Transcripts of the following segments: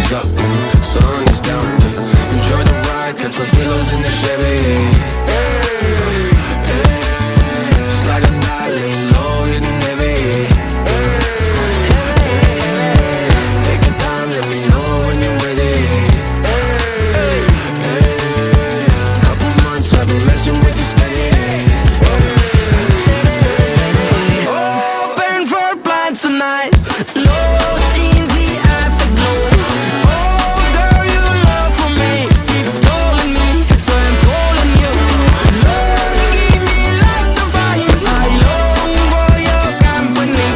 is up and the sun is down. Enjoy the ride, got some pillows in the Chevy. It's like a night laying low, hitting heavy. Take your time, let me know when you're ready. Couple months I've been messing with you steady. Open for plans tonight. Lost in the afterglow. Oh girl, your love for me keeps calling me, so I'm calling you. Love, give me life to find. I long for your company.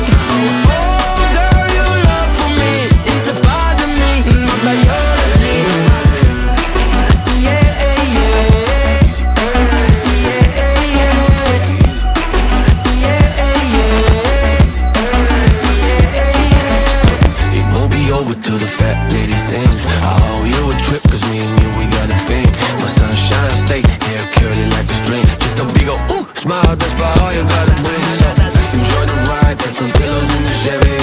Oh girl, your love for me is a part of me, my biology. Yeah, yeah, yeah, yeah. It won't be over till the fat lady sings. I owe you a trip, cause me and you, we got a thing. My sunshine state, hair curly like a string. Just a big ol' ooh, smile, that's about all you gotta bring. So enjoy the ride, got some pillows in the Chevy.